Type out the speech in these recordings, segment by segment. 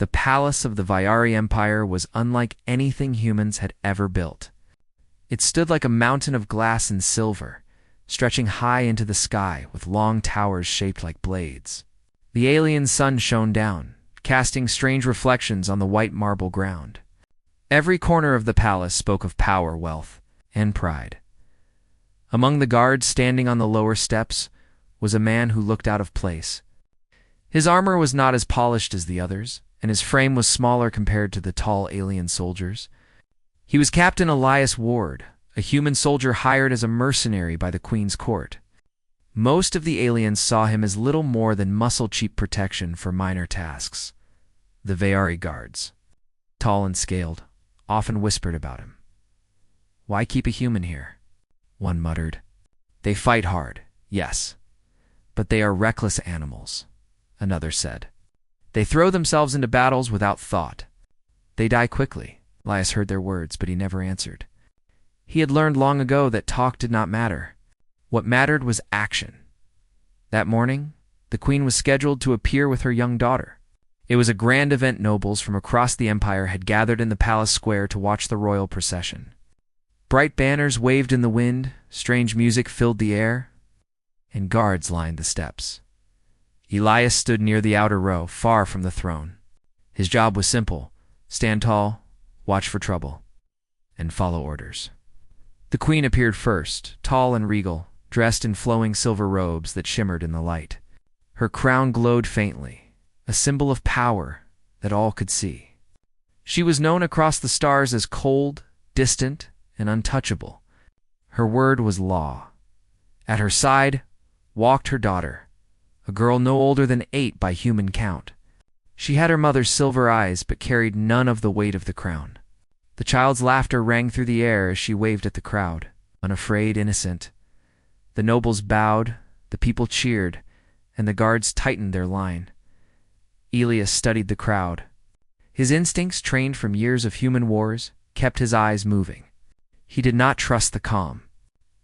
The palace of the Vyari Empire was unlike anything humans had ever built. It stood like a mountain of glass and silver, stretching high into the sky with long towers shaped like blades. The alien sun shone down, casting strange reflections on the white marble ground. Every corner of the palace spoke of power, wealth, and pride. Among the guards standing on the lower steps was a man who looked out of place. His armor was not as polished as the others, and his frame was smaller compared to the tall alien soldiers. He was Captain Elias Ward, a human soldier hired as a mercenary by the Queen's court. Most of the aliens saw him as little more than muscle-cheap protection for minor tasks. The Vyari guards, tall and scaled, often whispered about him. "Why keep a human here?" one muttered. "They fight hard, yes, but they are reckless animals," another said. "They throw themselves into battles without thought. They die quickly." Elias heard their words, but he never answered. He had learned long ago that talk did not matter. What mattered was action. That morning, the Queen was scheduled to appear with her young daughter. It was a grand event. Nobles from across the empire had gathered in the palace square to watch the royal procession. Bright banners waved in the wind, strange music filled the air, and guards lined the steps. Elias stood near the outer row, far from the throne. His job was simple: stand tall, watch for trouble, and follow orders. The Queen appeared first, tall and regal, dressed in flowing silver robes that shimmered in the light. Her crown glowed faintly, a symbol of power that all could see. She was known across the stars as cold, distant, and untouchable. Her word was law. At her side walked her daughter, a girl no older than 8 by human count. She had her mother's silver eyes, but carried none of the weight of the crown. The child's laughter rang through the air as she waved at the crowd, unafraid, innocent. The nobles bowed, the people cheered, and the guards tightened their line. Elias studied the crowd. His instincts, trained from years of human wars, kept his eyes moving. He did not trust the calm.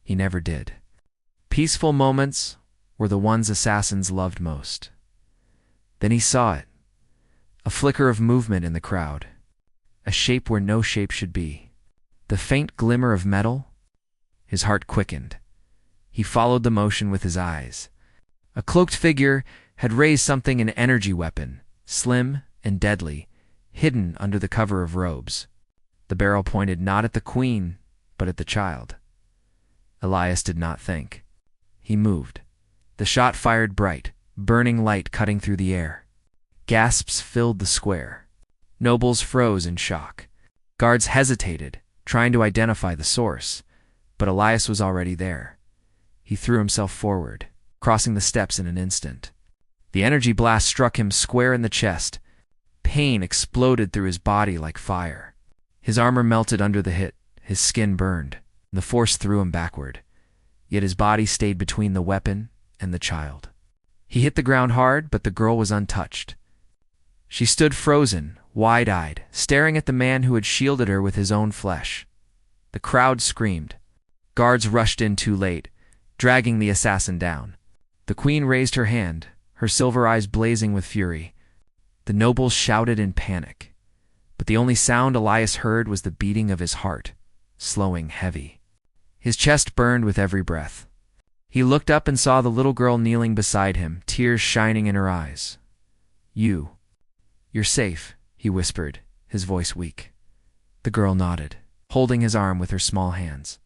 He never did. Peaceful moments were the ones assassins loved most. Then he saw it. A flicker of movement in the crowd. A shape where no shape should be. The faint glimmer of metal. His heart quickened. He followed the motion with his eyes. A cloaked figure had raised something, an energy weapon, slim and deadly, hidden under the cover of robes. The barrel pointed not at the Queen, but at the child. Elias did not think. He moved. The shot fired bright, burning light cutting through the air. Gasps filled the square. Nobles froze in shock. Guards hesitated, trying to identify the source, but Elias was already there. He threw himself forward, crossing the steps in an instant. The energy blast struck him square in the chest. Pain exploded through his body like fire. His armor melted under the hit, his skin burned. The force threw him backward, yet his body stayed between the weapon and the child. He hit the ground hard, but the girl was untouched. She stood frozen, wide-eyed, staring at the man who had shielded her with his own flesh. The crowd screamed. Guards rushed in too late, dragging the assassin down. The Queen raised her hand, her silver eyes blazing with fury. The nobles shouted in panic, but the only sound Elias heard was the beating of his heart, slowing heavy. His chest burned with every breath. He looked up and saw the little girl kneeling beside him, tears shining in her eyes. You're safe," he whispered, his voice weak. The girl nodded, holding his arm with her small hands.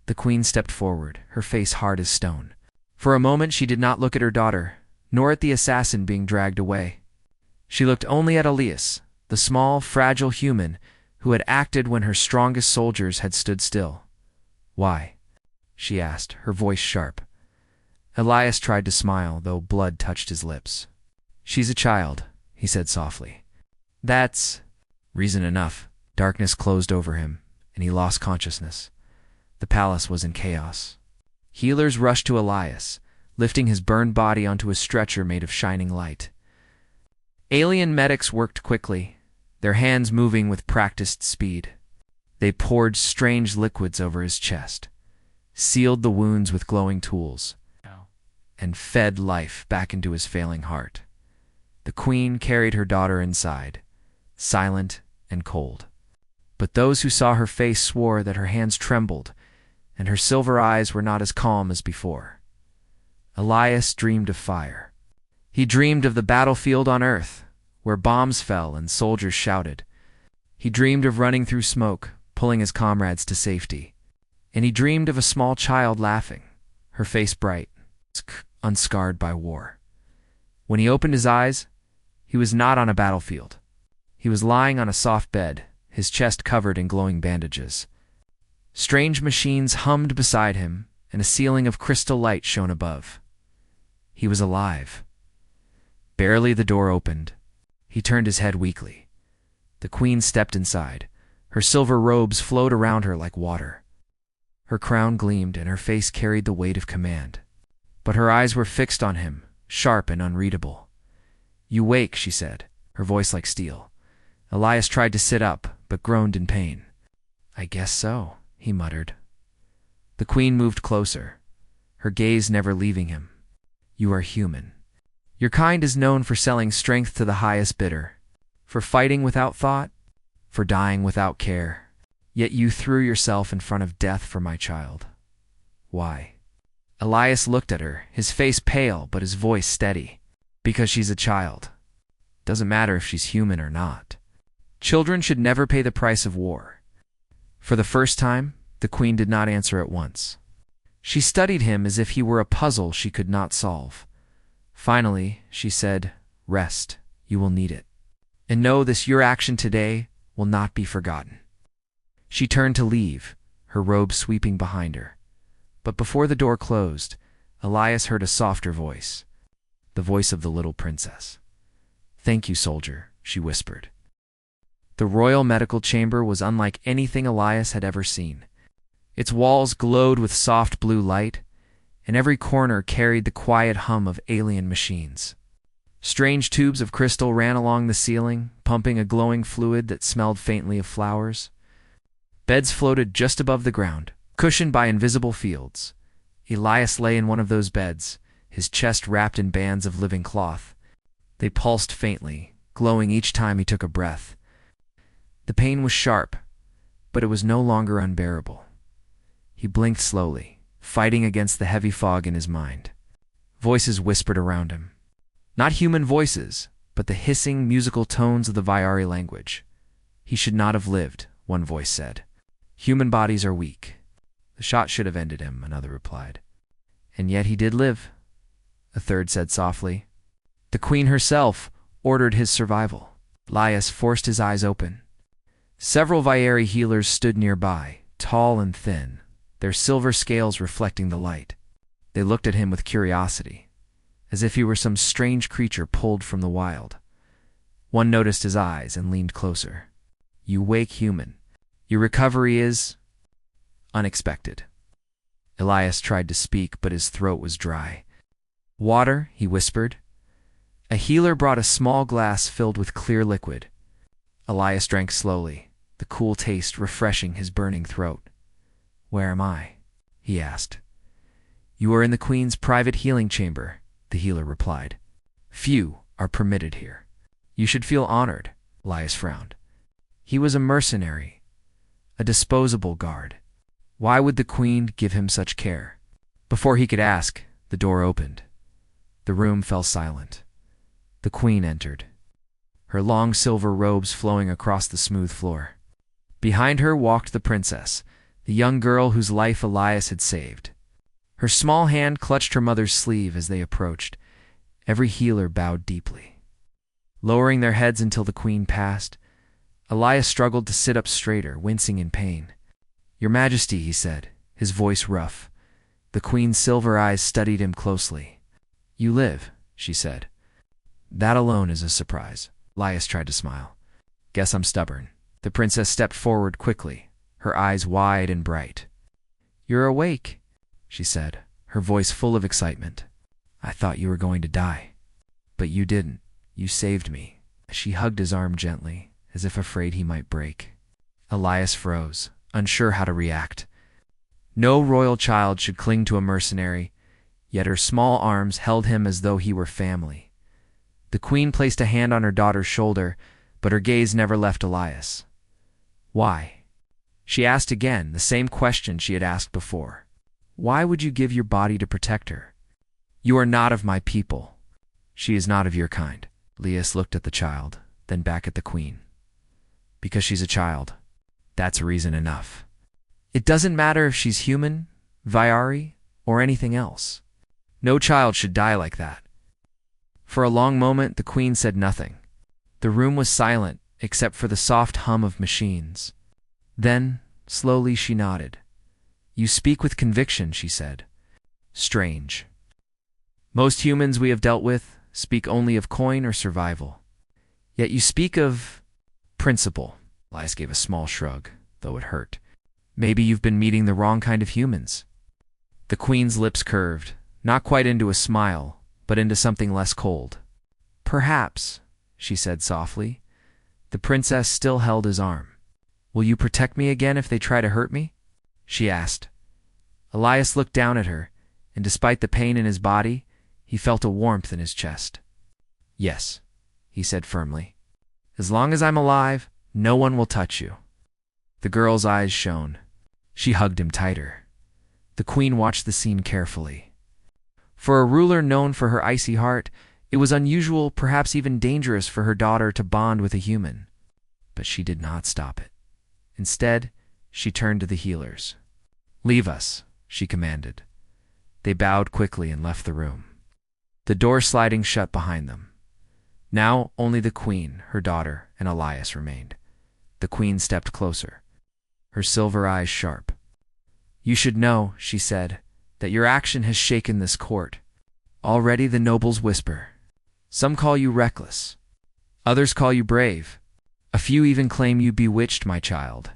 The Queen stepped forward, her face hard as stone. For a moment she did not look at her daughter, nor at the assassin being dragged away. She looked only at Elias, the small, fragile human who had acted when her strongest soldiers had stood still. "Why?" she asked, her voice sharp. Elias tried to smile, though blood touched his lips. "She's a child," he said softly. "That's reason enough." Darkness closed over him, and he lost consciousness. The palace was in chaos. Healers rushed to Elias, lifting his burned body onto a stretcher made of shining light. Alien medics worked quickly, their hands moving with practiced speed. They poured strange liquids over his chest, sealed the wounds with glowing tools, and fed life back into his failing heart. The queen carried her daughter inside, silent and cold. But those who saw her face swore that her hands trembled, and her silver eyes were not as calm as before. Elias dreamed of fire. He dreamed of the battlefield on Earth, where bombs fell and soldiers shouted. He dreamed of running through smoke, pulling his comrades to safety. And he dreamed of a small child laughing, her face bright, unscarred by war. When he opened his eyes, he was not on a battlefield. He was lying on a soft bed, his chest covered in glowing bandages. Strange machines hummed beside him, and a ceiling of crystal light shone above. He was alive. Barely the door opened. He turned his head weakly. The queen stepped inside. Her silver robes flowed around her like water. Her crown gleamed, and her face carried the weight of command. But her eyes were fixed on him, sharp and unreadable. "You wake," she said, her voice like steel. Elias tried to sit up, but groaned in pain. "I guess so," he muttered. The queen moved closer, her gaze never leaving him. "You are human. Your kind is known for selling strength to the highest bidder, for fighting without thought, for dying without care. Yet you threw yourself in front of death for my child. Why?" Elias looked at her, his face pale but his voice steady. "Because she's a child. Doesn't matter if she's human or not. Children should never pay the price of war." For the first time, the queen did not answer at once. She studied him as if he were a puzzle she could not solve. Finally, she said, "Rest. You will need it. And know this, your action today will not be forgotten." She turned to leave, her robe sweeping behind her. But before the door closed, Elias heard a softer voice, the voice of the little princess. "Thank you, soldier," she whispered. The royal medical chamber was unlike anything Elias had ever seen. Its walls glowed with soft blue light, and every corner carried the quiet hum of alien machines. Strange tubes of crystal ran along the ceiling, pumping a glowing fluid that smelled faintly of flowers. Beds floated just above the ground, cushioned by invisible fields. Elias lay in one of those beds, his chest wrapped in bands of living cloth. They pulsed faintly, glowing each time he took a breath. The pain was sharp, but it was no longer unbearable. He blinked slowly, fighting against the heavy fog in his mind. Voices whispered around him. Not human voices, but the hissing, musical tones of the Vyari language. "He should not have lived," one voice said. "Human bodies are weak." "The shot should have ended him," another replied. "And yet he did live," a third said softly. "The queen herself ordered his survival." Elias forced his eyes open. Several Vyari healers stood nearby, tall and thin, their silver scales reflecting the light. They looked at him with curiosity, as if he were some strange creature pulled from the wild. One noticed his eyes and leaned closer. "You wake human. Your recovery is unexpected." Elias tried to speak, but his throat was dry. "Water," he whispered. A healer brought a small glass filled with clear liquid. Elias drank slowly, the cool taste refreshing his burning throat. "Where am I?" he asked. "You are in the queen's private healing chamber," the healer replied. "Few are permitted here." "You should feel honored," Elias frowned. He was a mercenary, a disposable guard. Why would the queen give him such care? Before he could ask, the door opened. The room fell silent. The queen entered, her long silver robes flowing across the smooth floor. Behind her walked the princess, the young girl whose life Elias had saved. Her small hand clutched her mother's sleeve as they approached. Every healer bowed deeply. Lowering their heads until the queen passed, Elias struggled to sit up straighter, wincing in pain. "Your Majesty," he said, his voice rough. The queen's silver eyes studied him closely. "You live," she said. "That alone is a surprise." Elias tried to smile. "Guess I'm stubborn." The princess stepped forward quickly, her eyes wide and bright. "You're awake," she said, her voice full of excitement. "I thought you were going to die. But you didn't. You saved me." She hugged his arm gently, as if afraid he might break. Elias froze, unsure how to react. No royal child should cling to a mercenary, yet her small arms held him as though he were family. The queen placed a hand on her daughter's shoulder, but her gaze never left Elias. Why? She asked again, the same question she had asked before. Why would you give your body to protect her? You are not of my people. She is not of your kind. Elias looked at the child, then back at the queen. Because she's a child. That's reason enough. It doesn't matter if she's human, Viari, or anything else. No child should die like that. For a long moment, the queen said nothing. The room was silent, except for the soft hum of machines. Then, slowly, she nodded. You speak with conviction, she said. Strange. Most humans we have dealt with speak only of coin or survival. Yet you speak of principle. Elias gave a small shrug, though it hurt. Maybe you've been meeting the wrong kind of humans. The queen's lips curved, not quite into a smile, but into something less cold. Perhaps, she said softly. The princess still held his arm. Will you protect me again if they try to hurt me? She asked. Elias looked down at her, and despite the pain in his body, he felt a warmth in his chest. Yes, he said firmly. As long as I'm alive, no one will touch you. The girl's eyes shone. She hugged him tighter. The queen watched the scene carefully. For a ruler known for her icy heart, it was unusual, perhaps even dangerous, for her daughter to bond with a human. But she did not stop it. Instead, she turned to the healers. Leave us, she commanded. They bowed quickly and left the room, the door sliding shut behind them. Now only the queen, her daughter, and Elias remained. The queen stepped closer, her silver eyes sharp. You should know, she said, that your action has shaken this court. Already the nobles whisper. Some call you reckless. Others call you brave. A few even claim you bewitched my child.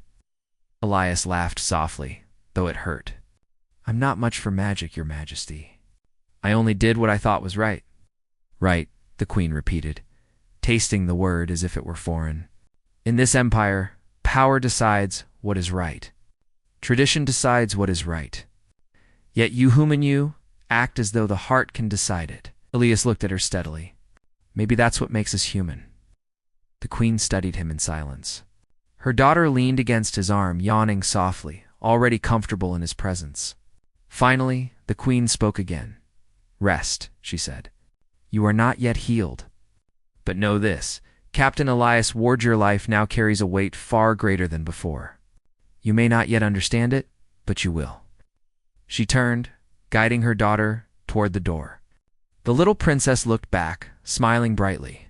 Elias laughed softly, though it hurt. I'm not much for magic, your majesty. I only did what I thought was right. Right, the queen repeated, tasting the word as if it were foreign. In this empire, power decides what is right. Tradition decides what is right. Yet you act as though the heart can decide it. Elias looked at her steadily. Maybe that's what makes us human. The queen studied him in silence. Her daughter leaned against his arm, yawning softly, already comfortable in his presence. Finally, the queen spoke again. Rest, she said. You are not yet healed. But know this, Captain Elias Ward, your life now carries a weight far greater than before. You may not yet understand it, but you will. She turned, guiding her daughter toward the door. The little princess looked back, smiling brightly.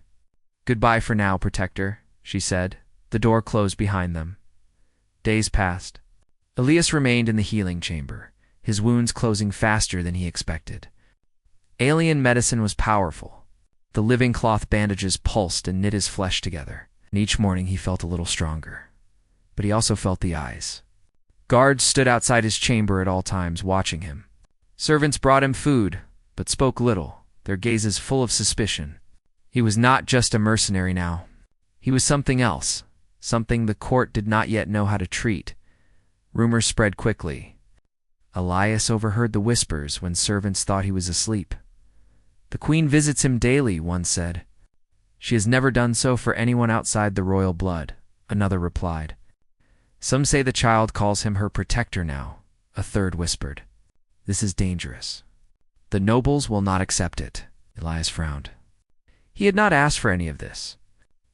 Goodbye for now, protector, she said. The door closed behind them. Days passed. Elias remained in the healing chamber, his wounds closing faster than he expected. Alien medicine was powerful. The living cloth bandages pulsed and knit his flesh together, and each morning he felt a little stronger. But he also felt the eyes. Guards stood outside his chamber at all times, watching him. Servants brought him food, but spoke little, their gazes full of suspicion. He was not just a mercenary now. He was something else, something the court did not yet know how to treat. Rumors spread quickly. Elias overheard the whispers when servants thought he was asleep. The queen visits him daily, one said. She has never done so for anyone outside the royal blood, another replied. Some say the child calls him her protector now, a third whispered. This is dangerous. The nobles will not accept it, Elias frowned. He had not asked for any of this.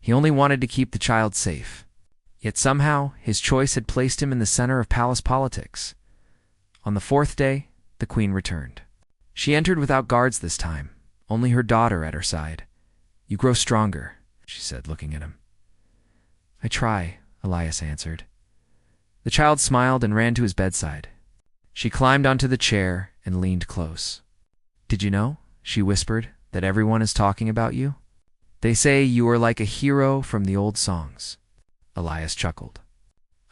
He only wanted to keep the child safe. Yet somehow, his choice had placed him in the center of palace politics. On the fourth day, the queen returned. She entered without guards this time, only her daughter at her side. You grow stronger, she said, looking at him. I try, Elias answered. The child smiled and ran to his bedside. She climbed onto the chair and leaned close. Did you know, she whispered, that everyone is talking about you? They say you are like a hero from the old songs. Elias chuckled.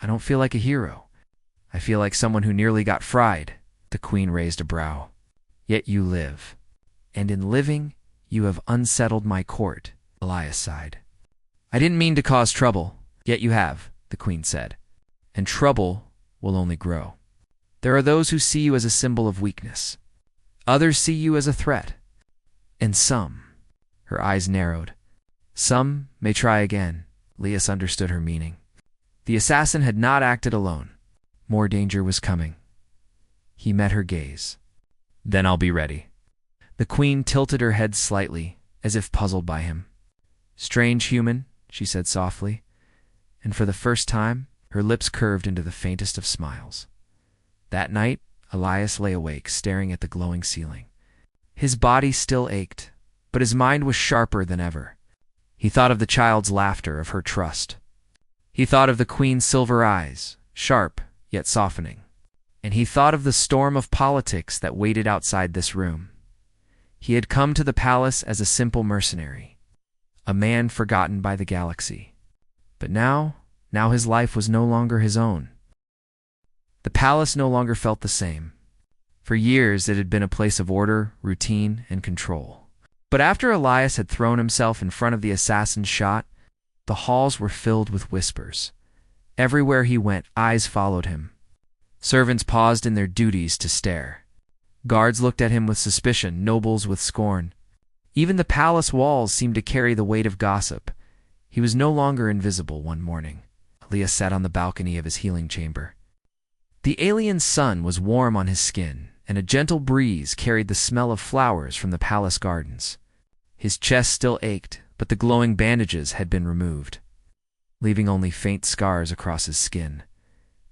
I don't feel like a hero. I feel like someone who nearly got fried. The queen raised a brow. Yet you live. And in living, you have unsettled my court, Elias sighed. I didn't mean to cause trouble, yet you have, the queen said. And trouble will only grow. There are those who see you as a symbol of weakness. Others see you as a threat. And some. Her eyes narrowed. Some may try again. Elias understood her meaning. The assassin had not acted alone. More danger was coming. He met her gaze. Then I'll be ready. The queen tilted her head slightly, as if puzzled by him. Strange human, she said softly, and for the first time, her lips curved into the faintest of smiles. That night, Elias lay awake, staring at the glowing ceiling. His body still ached, but his mind was sharper than ever. He thought of the child's laughter, of her trust. He thought of the queen's silver eyes, sharp yet softening. And he thought of the storm of politics that waited outside this room. He had come to the palace as a simple mercenary, a man forgotten by the galaxy. But now his life was no longer his own. The palace no longer felt the same. For years it had been a place of order, routine, and control. But after Elias had thrown himself in front of the assassin's shot, the halls were filled with whispers. Everywhere he went, eyes followed him. Servants paused in their duties to stare. Guards looked at him with suspicion, nobles with scorn. Even the palace walls seemed to carry the weight of gossip. He was no longer invisible one morning. Elias sat on the balcony of his healing chamber. The alien sun was warm on his skin, and a gentle breeze carried the smell of flowers from the palace gardens. His chest still ached, but the glowing bandages had been removed, leaving only faint scars across his skin.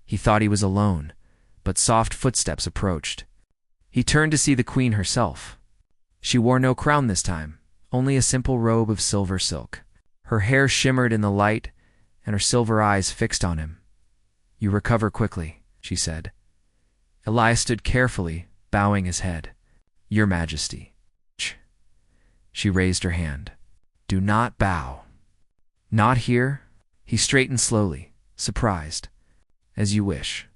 He thought he was alone, but soft footsteps approached. He turned to see the queen herself. She wore no crown this time, only a simple robe of silver silk. Her hair shimmered in the light, and her silver eyes fixed on him. "You recover quickly," she said. Elias stood carefully, bowing his head. "Your Majesty." She raised her hand. "Do not bow." "Not here?" He straightened slowly, surprised. "As you wish."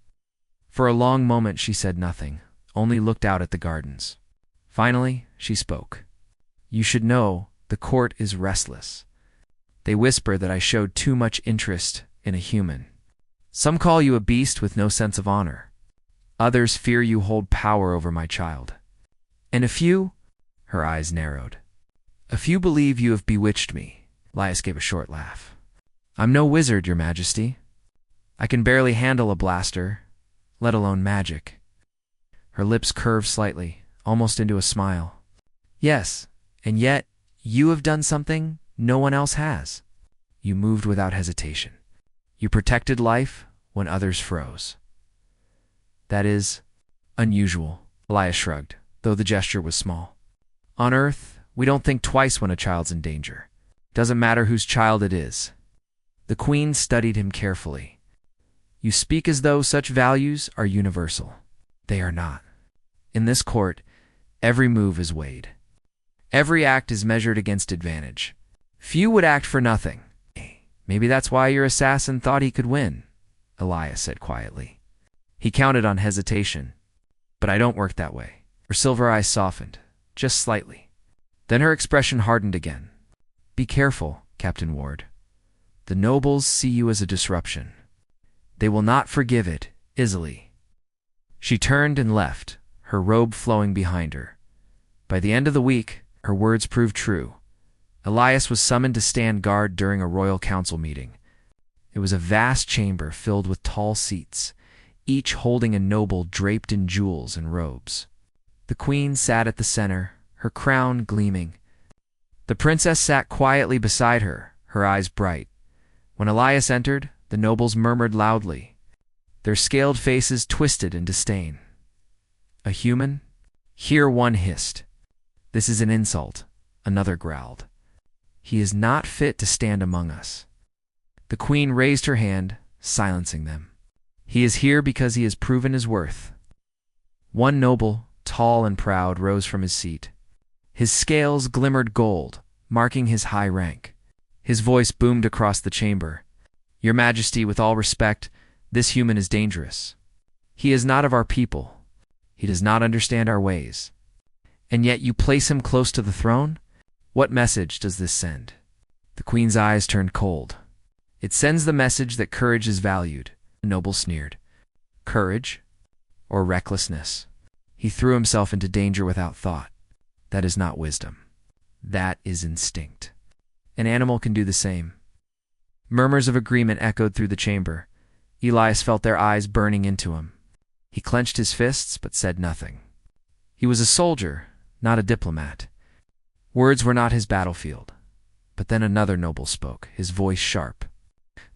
For a long moment she said nothing, only looked out at the gardens. Finally, she spoke. "You should know, the court is restless. They whisper that I showed too much interest in a human. Some call you a beast with no sense of honor. Others fear you hold power over my child. And a few," her eyes narrowed, "a few believe you have bewitched me." Elias gave a short laugh. "I'm no wizard, Your Majesty. I can barely handle a blaster, let alone magic." Her lips curved slightly, almost into a smile. "Yes, and yet you have done something no one else has. You moved without hesitation. You protected life when others froze. That is unusual." Elias shrugged, though the gesture was small. "On Earth, we don't think twice when a child's in danger. Doesn't matter whose child it is." The queen studied him carefully. "You speak as though such values are universal. They are not. In this court, every move is weighed. Every act is measured against advantage. Few would act for nothing. Maybe that's why your assassin thought he could win," Elias said quietly. He counted on hesitation. "But I don't work that way." Her silver eyes softened, just slightly. Then her expression hardened again. "Be careful, Captain Ward. The nobles see you as a disruption. They will not forgive it easily." She turned and left, her robe flowing behind her. By the end of the week, her words proved true. Elias was summoned to stand guard during a royal council meeting. It was a vast chamber filled with tall seats, each holding a noble draped in jewels and robes. The queen sat at the center, her crown gleaming. The princess sat quietly beside her, her eyes bright. When Elias entered, the nobles murmured loudly, their scaled faces twisted in disdain. "A human?" Here one hissed. "This is an insult," another growled. "He is not fit to stand among us." The queen raised her hand, silencing them. "He is here because he has proven his worth." One noble, tall and proud, rose from his seat. His scales glimmered gold, marking his high rank. His voice boomed across the chamber. "Your Majesty, with all respect, this human is dangerous. He is not of our people. He does not understand our ways. And yet you place him close to the throne? What message does this send?" The queen's eyes turned cold. "It sends the message that courage is valued," the noble sneered. "Courage? Or recklessness? He threw himself into danger without thought. That is not wisdom." That is instinct. An animal can do the same. Murmurs of agreement echoed through the chamber. Elias felt their eyes burning into him. He clenched his fists, but said nothing. He was a soldier, not a diplomat. Words were not his battlefield. But then another noble spoke, his voice sharp.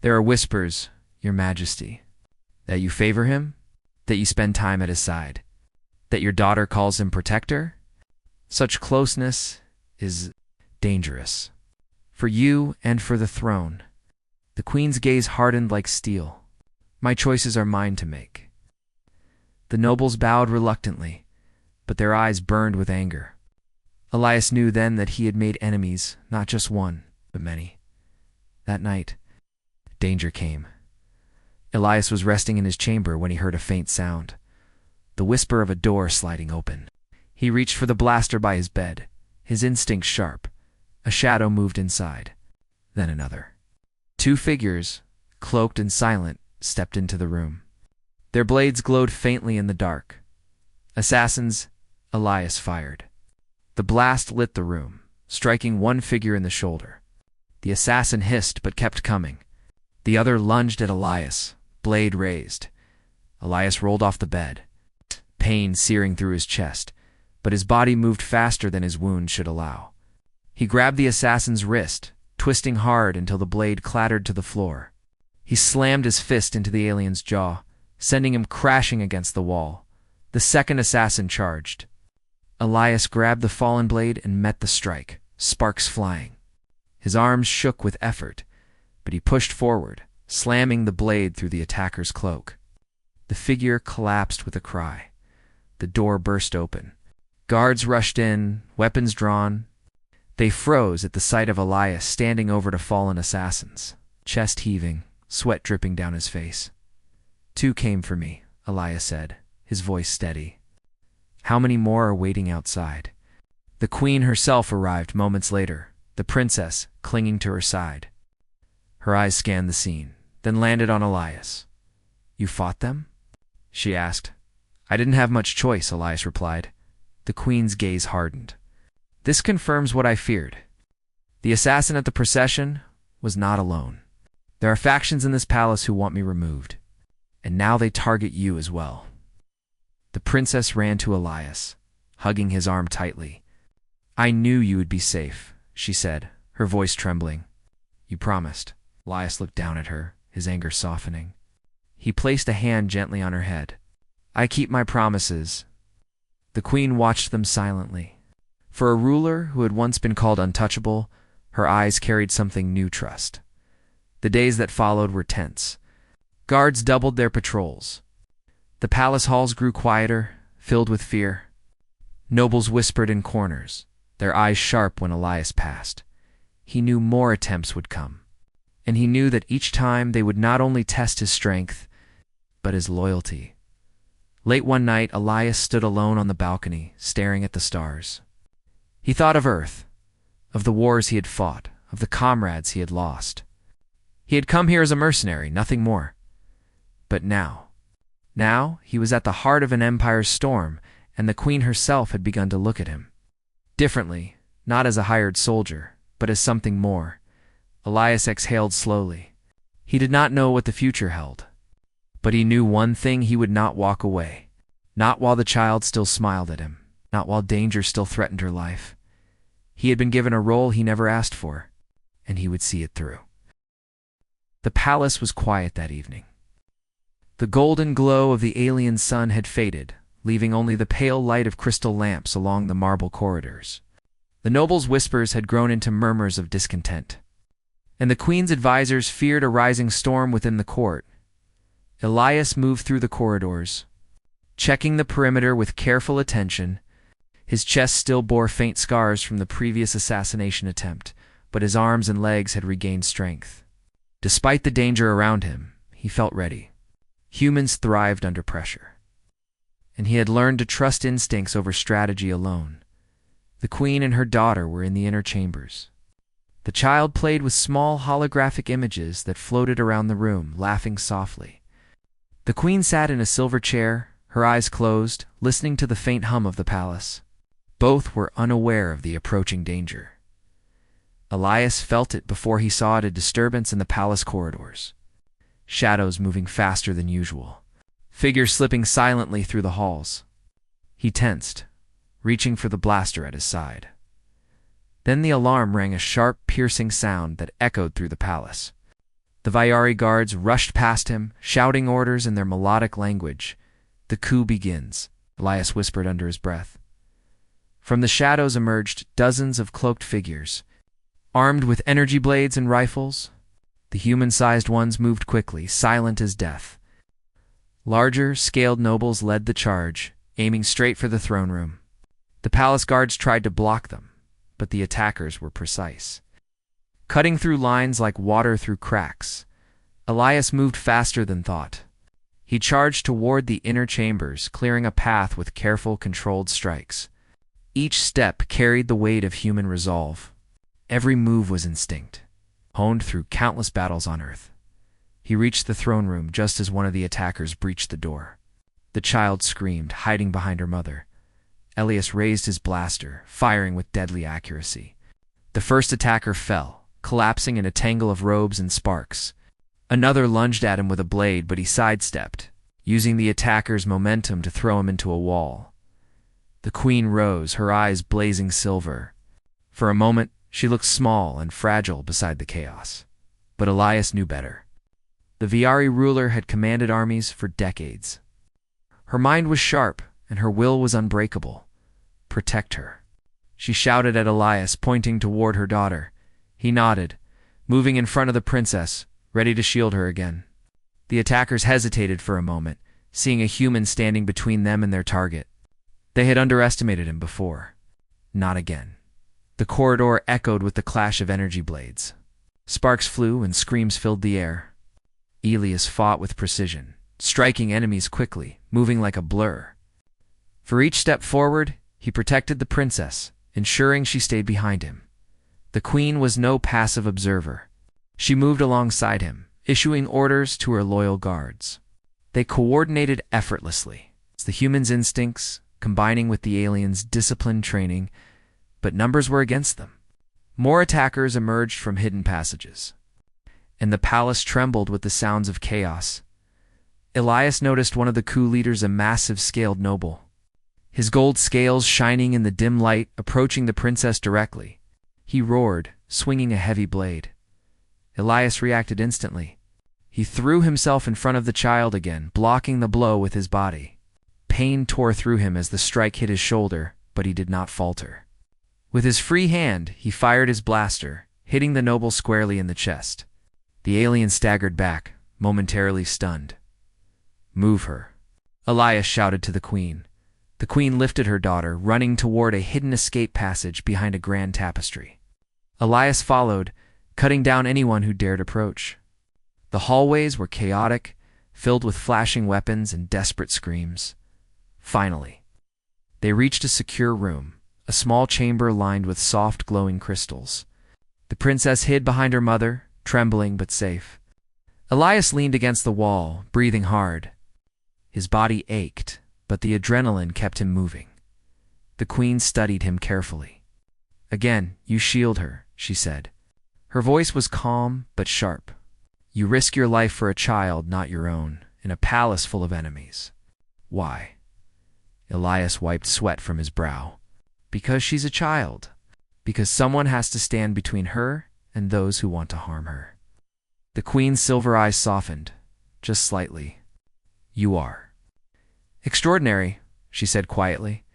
There are whispers, Your Majesty. That you favor him? That you spend time at his side? That your daughter calls him protector? Such closeness is dangerous. For you and for the throne. The queen's gaze hardened like steel. My choices are mine to make. The nobles bowed reluctantly, but their eyes burned with anger. Elias knew then that he had made enemies, not just one, but many. That night, danger came. Elias was resting in his chamber when he heard a faint sound, the whisper of a door sliding open. He reached for the blaster by his bed, his instincts sharp. A shadow moved inside, then another. Two figures, cloaked and silent, stepped into the room. Their blades glowed faintly in the dark. Assassins, Elias fired. The blast lit the room, striking one figure in the shoulder. The assassin hissed but kept coming. The other lunged at Elias, blade raised. Elias rolled off the bed, pain searing through his chest, but his body moved faster than his wound should allow. He grabbed the assassin's wrist, twisting hard until the blade clattered to the floor. He slammed his fist into the alien's jaw, sending him crashing against the wall. The second assassin charged. Elias grabbed the fallen blade and met the strike, sparks flying. His arms shook with effort, but he pushed forward, slamming the blade through the attacker's cloak. The figure collapsed with a cry. The door burst open. Guards rushed in, weapons drawn. They froze at the sight of Elias standing over to fallen assassins, chest heaving, sweat dripping down his face. Two came for me, Elias said, his voice steady. How many more are waiting outside? The queen herself arrived moments later, the princess clinging to her side. Her eyes scanned the scene, then landed on Elias. You fought them? She asked. I didn't have much choice, Elias replied. The queen's gaze hardened. This confirms what I feared. The assassin at the procession was not alone. There are factions in this palace who want me removed, and now they target you as well. The princess ran to Elias, hugging his arm tightly. I knew you would be safe, she said, her voice trembling. You promised. Elias looked down at her, his anger softening. He placed a hand gently on her head. I keep my promises. The queen watched them silently. For a ruler who had once been called untouchable, her eyes carried something new trust. The days that followed were tense. Guards doubled their patrols. The palace halls grew quieter, filled with fear. Nobles whispered in corners, their eyes sharp when Elias passed. He knew more attempts would come, and he knew that each time they would not only test his strength, but his loyalty. Late one night, Elias stood alone on the balcony, staring at the stars. He thought of Earth, of the wars he had fought, of the comrades he had lost. He had come here as a mercenary, nothing more. But now he was at the heart of an empire's storm, and the queen herself had begun to look at him. Differently, not as a hired soldier, but as something more. Elias exhaled slowly. He did not know what the future held. But he knew one thing: he would not walk away. Not while the child still smiled at him. Not while danger still threatened her life. He had been given a role he never asked for, and he would see it through. The palace was quiet that evening. The golden glow of the alien sun had faded, leaving only the pale light of crystal lamps along the marble corridors. The nobles' whispers had grown into murmurs of discontent, and the queen's advisors feared a rising storm within the court. Elias moved through the corridors, checking the perimeter with careful attention. His chest still bore faint scars from the previous assassination attempt, but his arms and legs had regained strength. Despite the danger around him, he felt ready. Humans thrived under pressure, and he had learned to trust instincts over strategy alone. The queen and her daughter were in the inner chambers. The child played with small holographic images that floated around the room, laughing softly. The queen sat in a silver chair, her eyes closed, listening to the faint hum of the palace. Both were unaware of the approaching danger. Elias felt it before he saw it, a disturbance in the palace corridors. Shadows moving faster than usual. Figures slipping silently through the halls. He tensed, reaching for the blaster at his side. Then the alarm rang, a sharp, piercing sound that echoed through the palace. The Viari guards rushed past him, shouting orders in their melodic language. "The coup begins," Elias whispered under his breath. From the shadows emerged dozens of cloaked figures, armed with energy blades and rifles. The human-sized ones moved quickly, silent as death. Larger, scaled nobles led the charge, aiming straight for the throne room. The palace guards tried to block them, but the attackers were precise. Cutting through lines like water through cracks, Elias moved faster than thought. He charged toward the inner chambers, clearing a path with careful, controlled strikes. Each step carried the weight of human resolve. Every move was instinct, honed through countless battles on Earth. He reached the throne room just as one of the attackers breached the door. The child screamed, hiding behind her mother. Elias raised his blaster, firing with deadly accuracy. The first attacker fell, collapsing in a tangle of robes and sparks. Another lunged at him with a blade, but he sidestepped, using the attacker's momentum to throw him into a wall. The queen rose, her eyes blazing silver. For a moment, she looked small and fragile beside the chaos. But Elias knew better. The Viari ruler had commanded armies for decades. Her mind was sharp, and her will was unbreakable. Protect her. She shouted at Elias, pointing toward her daughter. He nodded, moving in front of the princess, ready to shield her again. The attackers hesitated for a moment, seeing a human standing between them and their target. They had underestimated him before. Not again. The corridor echoed with the clash of energy blades. Sparks flew and screams filled the air. Elias fought with precision, striking enemies quickly, moving like a blur. For each step forward, he protected the princess, ensuring she stayed behind him. The queen was no passive observer. She moved alongside him, issuing orders to her loyal guards. They coordinated effortlessly, the human's instincts combining with the aliens' disciplined training, but numbers were against them. More attackers emerged from hidden passages, and the palace trembled with the sounds of chaos. Elias noticed one of the coup leaders, a massive scaled noble, his gold scales shining in the dim light, approaching the princess directly. He roared, swinging a heavy blade. Elias reacted instantly. He threw himself in front of the child again, blocking the blow with his body. Pain tore through him as the strike hit his shoulder, but he did not falter. With his free hand, he fired his blaster, hitting the noble squarely in the chest. The alien staggered back, momentarily stunned. "Move her," Elias shouted to the queen. The queen lifted her daughter, running toward a hidden escape passage behind a grand tapestry. Elias followed, cutting down anyone who dared approach. The hallways were chaotic, filled with flashing weapons and desperate screams. Finally, they reached a secure room, a small chamber lined with soft, glowing crystals. The princess hid behind her mother, trembling but safe. Elias leaned against the wall, breathing hard. His body ached, but the adrenaline kept him moving. The queen studied him carefully. "Again, you shield her," she said. Her voice was calm but sharp. "You risk your life for a child not your own, in a palace full of enemies." "Why?" Elias wiped sweat from his brow. "Because she's a child. Because someone has to stand between her and those who want to harm her." The queen's silver eyes softened, just slightly. "You are." "Extraordinary," she said quietly.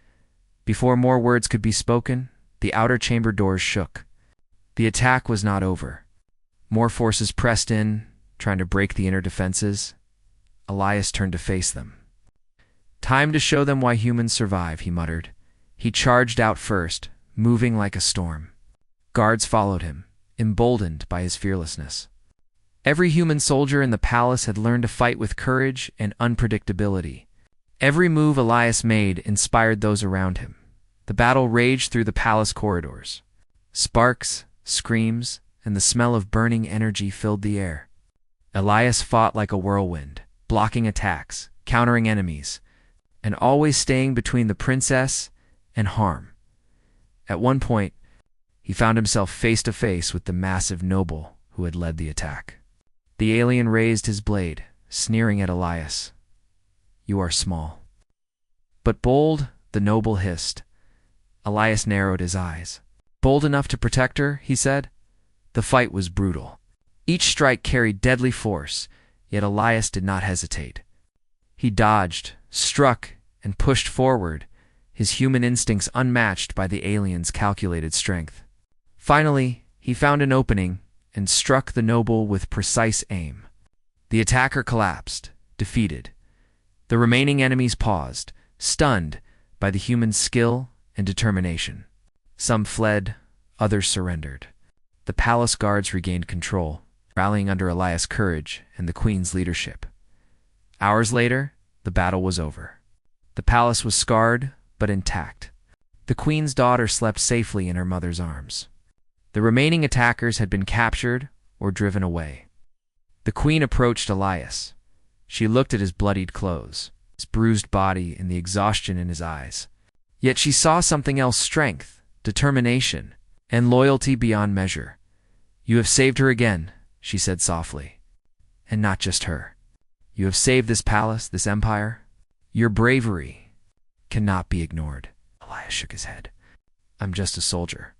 Before more words could be spoken, the outer chamber doors shook. The attack was not over. More forces pressed in, trying to break the inner defenses. Elias turned to face them. "Time to show them why humans survive," he muttered. He charged out first, moving like a storm. Guards followed him, emboldened by his fearlessness. Every human soldier in the palace had learned to fight with courage and unpredictability. Every move Elias made inspired those around him. The battle raged through the palace corridors. Sparks, screams, and the smell of burning energy filled the air. Elias fought like a whirlwind, blocking attacks, countering enemies, and always staying between the princess and harm. At one point, he he found himself face to face with the massive noble who had led the attack. The alien raised his blade, sneering at Elias. "You are small." "But bold," the noble hissed. Elias narrowed his eyes. "Bold enough to protect her," he said. The fight was brutal. Each strike carried deadly force, yet Elias did not hesitate. He dodged, struck, and pushed forward, his human instincts unmatched by the alien's calculated strength. Finally, he found an opening and struck the noble with precise aim. The attacker collapsed, defeated. The remaining enemies paused, stunned by the human's skill and determination. Some fled, others surrendered. The palace guards regained control, rallying under Elias' courage and the queen's leadership. Hours later, the battle was over. The palace was scarred, but intact. The queen's daughter slept safely in her mother's arms. The remaining attackers had been captured or driven away. The queen approached Elias. She looked at his bloodied clothes, his bruised body, and the exhaustion in his eyes. Yet she saw something else: strength, determination, and loyalty beyond measure. "You have saved her again," she said softly. "And not just her. You have saved this palace, this empire. Your bravery cannot be ignored." Elias shook his head. "I'm just a soldier.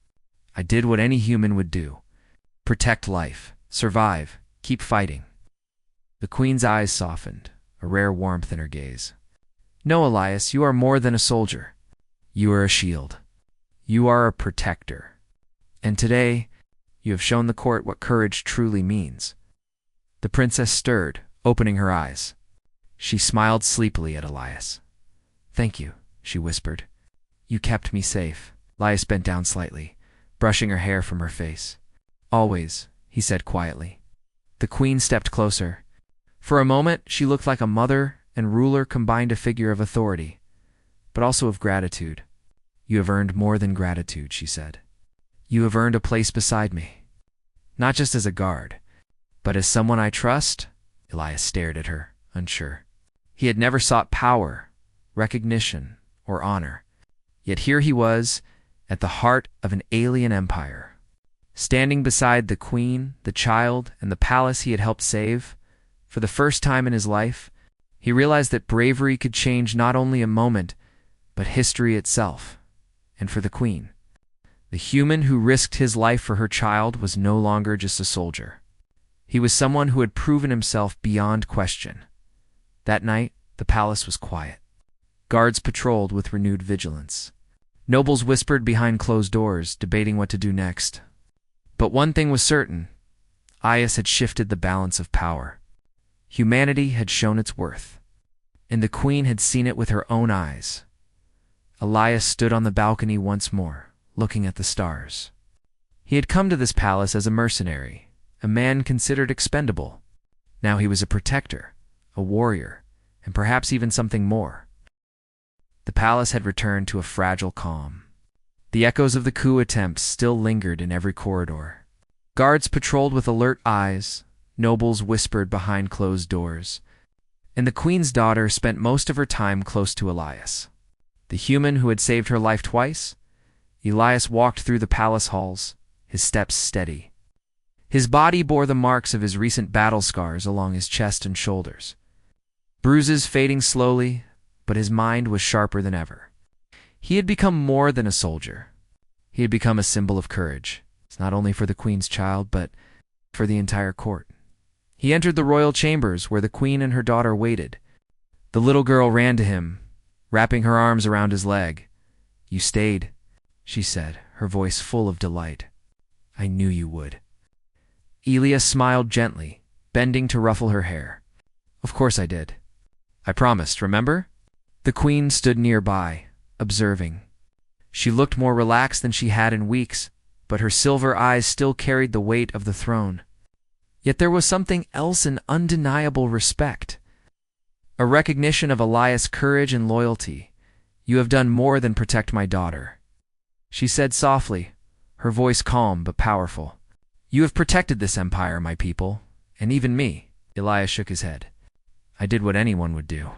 I did what any human would do. Protect life, survive, keep fighting." The queen's eyes softened, a rare warmth in her gaze. "No, Elias, you are more than a soldier. You are a shield. You are a protector. And today, you have shown the court what courage truly means." The princess stirred, opening her eyes. She smiled sleepily at Elias. "Thank you," she whispered. "You kept me safe." Elias bent down slightly, brushing her hair from her face. "Always," he said quietly. The queen stepped closer. For a moment, she looked like a mother and ruler combined, a figure of authority, but also of gratitude. "You have earned more than gratitude," she said. "You have earned a place beside me. Not just as a guard, but as someone I trust." Elias stared at her, unsure. He had never sought power, recognition, or honor. Yet here he was, at the heart of an alien empire. Standing beside the queen, the child, and the palace he had helped save, for the first time in his life, he realized that bravery could change not only a moment, but history itself. And for the queen, the human who risked his life for her child was no longer just a soldier. He was someone who had proven himself beyond question. That night, the palace was quiet. Guards patrolled with renewed vigilance. Nobles whispered behind closed doors, debating what to do next. But one thing was certain: Elias had shifted the balance of power. Humanity had shown its worth, and the queen had seen it with her own eyes. Elias stood on the balcony once more, looking at the stars. He had come to this palace as a mercenary, a man considered expendable. Now he was a protector, a warrior, and perhaps even something more. The palace had returned to a fragile calm. The echoes of the coup attempt still lingered in every corridor. Guards patrolled with alert eyes, nobles whispered behind closed doors, and the queen's daughter spent most of her time close to Elias. The human who had saved her life twice, Elias walked through the palace halls, his steps steady. His body bore the marks of his recent battle scars along his chest and shoulders. Bruises fading slowly, but his mind was sharper than ever. He had become more than a soldier. He had become a symbol of courage, not only for the queen's child, but for the entire court. He entered the royal chambers where the queen and her daughter waited. The little girl ran to him, wrapping her arms around his leg. "You stayed," she said, her voice full of delight. "I knew you would." Elias smiled gently, bending to ruffle her hair. "Of course I did. I promised, remember?" The queen stood nearby, observing. She looked more relaxed than she had in weeks, but her silver eyes still carried the weight of the throne. Yet there was something else: an undeniable respect. A recognition of Elias' courage and loyalty. "You have done more than protect my daughter," she said softly, her voice calm but powerful. "You have protected this empire, my people, and even me." Elias shook his head. "I did what anyone would do.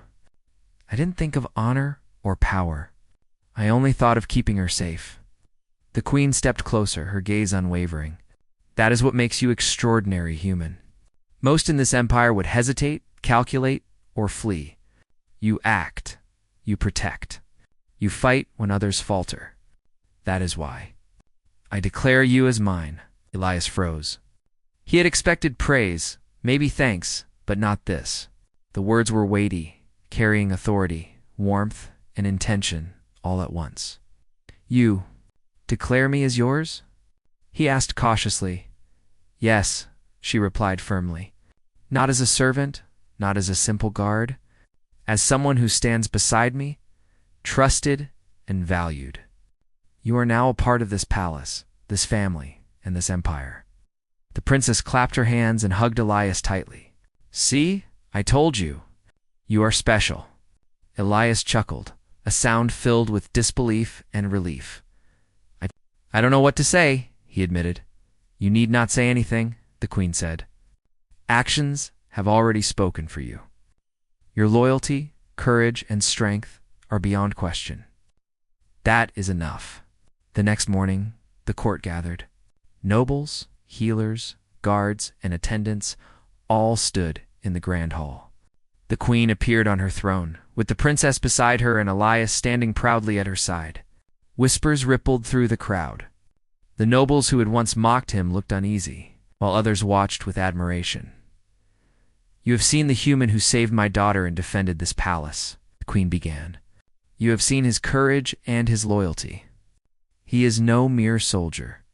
I didn't think of honor or power. I only thought of keeping her safe." The queen stepped closer, her gaze unwavering. "That is what makes you extraordinary, human. Most in this empire would hesitate, calculate, or flee. You act. You protect. You fight when others falter. That is why. I declare you as mine." Elias froze. He had expected praise, maybe thanks, but not this. The words were weighty, carrying authority, warmth, and intention all at once. "You declare me as yours?" he asked cautiously. "Yes," she replied firmly. "Not as a servant, not as a simple guard, as someone who stands beside me, trusted and valued. You are now a part of this palace, this family, and this empire." The princess clapped her hands and hugged Elias tightly. "See? I told you. You are special." Elias chuckled, a sound filled with disbelief and relief. I don't know what to say," he admitted. "You need not say anything," the queen said. "Actions have already spoken for you. Your loyalty, courage, and strength are beyond question. That is enough." The next morning, the court gathered. Nobles, healers, guards, and attendants all stood in the grand hall. The queen appeared on her throne, with the princess beside her and Elias standing proudly at her side. Whispers rippled through the crowd. The nobles who had once mocked him looked uneasy, while others watched with admiration. "You have seen the human who saved my daughter and defended this palace," the queen began. "You have seen his courage and his loyalty. He is no mere soldier.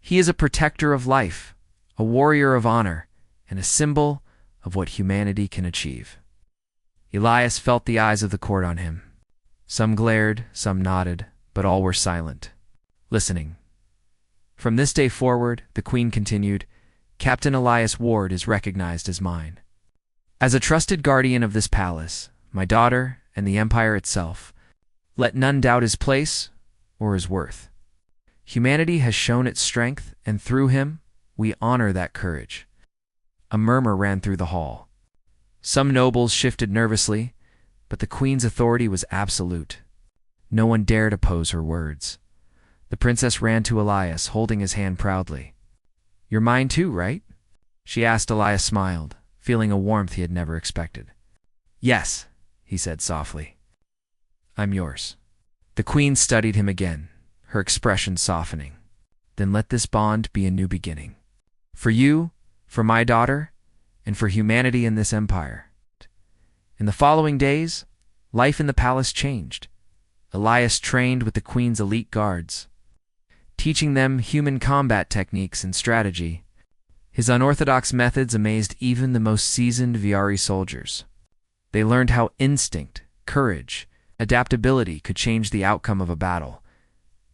He is a protector of life, a warrior of honor, and a symbol of what humanity can achieve." Elias felt the eyes of the court on him. Some glared, some nodded, but all were silent, listening. "From this day forward," the queen continued, "Captain Elias Ward is recognized as mine. As a trusted guardian of this palace, my daughter, and the empire itself, let none doubt his place or his worth. Humanity has shown its strength, and through him, we honor that courage." A murmur ran through the hall. Some nobles shifted nervously, but the queen's authority was absolute. No one dared oppose her words. The princess ran to Elias, holding his hand proudly. "You're mine too, right?" she asked. Elias smiled, feeling a warmth he had never expected. "Yes," he said softly. "I'm yours." The queen studied him again, her expression softening. "Then let this bond be a new beginning. For you, for my daughter, and for humanity in this empire." In the following days, life in the palace changed. Elias trained with the queen's elite guards, teaching them human combat techniques and strategy. His unorthodox methods amazed even the most seasoned Viari soldiers. They learned how instinct, courage, adaptability could change the outcome of a battle.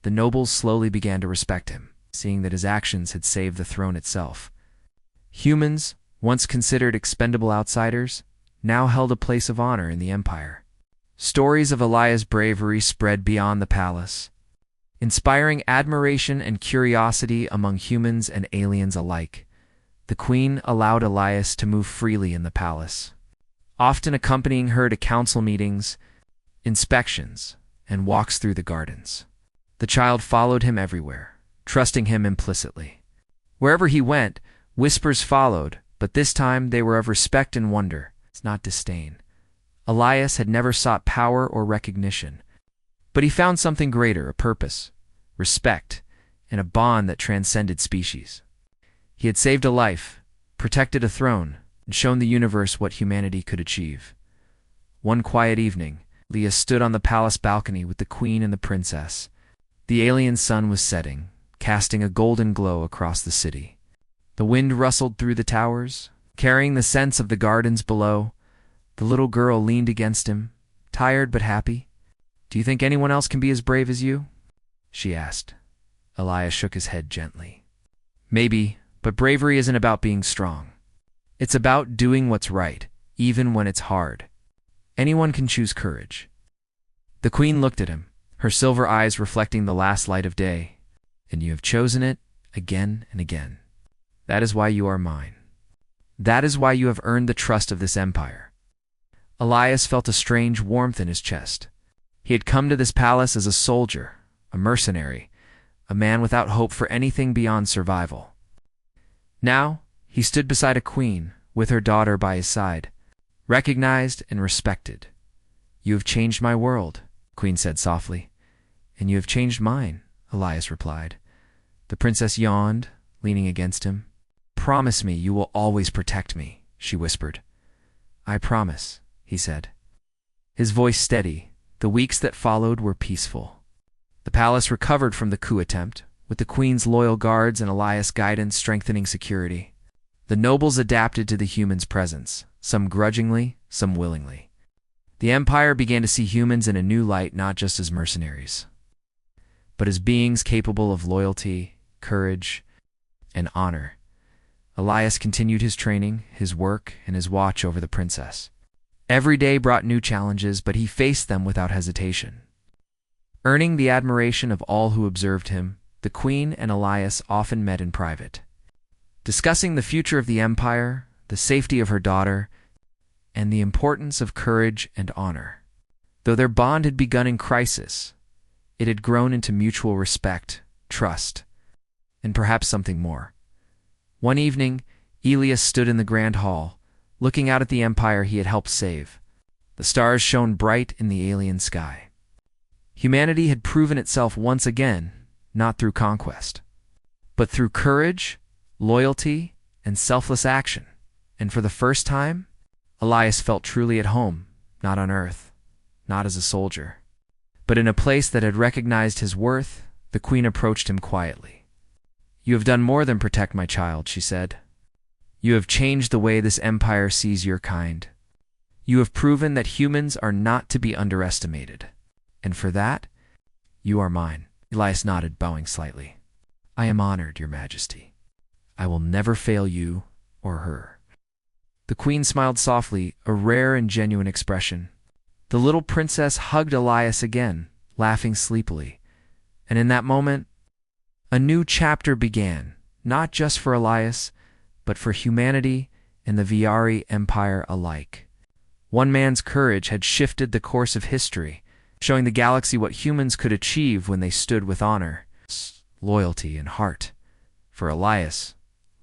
The nobles slowly began to respect him, seeing that his actions had saved the throne itself. Humans, once considered expendable outsiders, now held a place of honor in the empire. Stories of Elias' bravery spread beyond the palace, inspiring admiration and curiosity among humans and aliens alike. The queen allowed Elias to move freely in the palace, often accompanying her to council meetings, inspections, and walks through the gardens. The child followed him everywhere, trusting him implicitly. Wherever he went, whispers followed, but this time they were of respect and wonder, not disdain. Elias had never sought power or recognition, but he found something greater, a purpose, respect, and a bond that transcended species. He had saved a life, protected a throne, and shown the universe what humanity could achieve. One quiet evening, Leah stood on the palace balcony with the queen and the princess. The alien sun was setting, casting a golden glow across the city. The wind rustled through the towers, carrying the scents of the gardens below. The little girl leaned against him, tired but happy. "Do you think anyone else can be as brave as you?" she asked. Elias shook his head gently. "Maybe, but bravery isn't about being strong. It's about doing what's right, even when it's hard. Anyone can choose courage." The queen looked at him, her silver eyes reflecting the last light of day. "And you have chosen it again and again. That is why you are mine. That is why you have earned the trust of this empire." Elias felt a strange warmth in his chest. He had come to this palace as a soldier, a mercenary, a man without hope for anything beyond survival. Now, he stood beside a queen, with her daughter by his side, recognized and respected. "You have changed my world," the queen said softly. "And you have changed mine," Elias replied. The princess yawned, leaning against him. "Promise me you will always protect me," she whispered. "I promise," he said. His voice steady, the weeks that followed were peaceful. The palace recovered from the coup attempt, with the queen's loyal guards and Elias' guidance strengthening security. The nobles adapted to the humans' presence, some grudgingly, some willingly. The Empire began to see humans in a new light, not just as mercenaries, but as beings capable of loyalty, courage, and honor. Elias continued his training, his work, and his watch over the princess. Every day brought new challenges, but he faced them without hesitation. Earning the admiration of all who observed him, the queen and Elias often met in private, discussing the future of the Empire, the safety of her daughter, and the importance of courage and honor. Though their bond had begun in crisis, it had grown into mutual respect, trust, and perhaps something more. One evening, Elias stood in the grand hall, looking out at the empire he had helped save. The stars shone bright in the alien sky. Humanity had proven itself once again, not through conquest, but through courage, loyalty, and selfless action. And for the first time, Elias felt truly at home, not on Earth, not as a soldier, but in a place that had recognized his worth. The queen approached him quietly. "You have done more than protect my child," she said. "You have changed the way this empire sees your kind. You have proven that humans are not to be underestimated. And for that, you are mine." Elias nodded, bowing slightly. "I am honored, Your Majesty. I will never fail you or her." The queen smiled softly, a rare and genuine expression. The little princess hugged Elias again, laughing sleepily. And in that moment, a new chapter began, not just for Elias, but for humanity and the Viari Empire alike. One man's courage had shifted the course of history, showing the galaxy what humans could achieve when they stood with honor, loyalty, and heart. For Elias,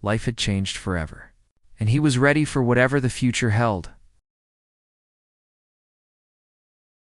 life had changed forever, and he was ready for whatever the future held.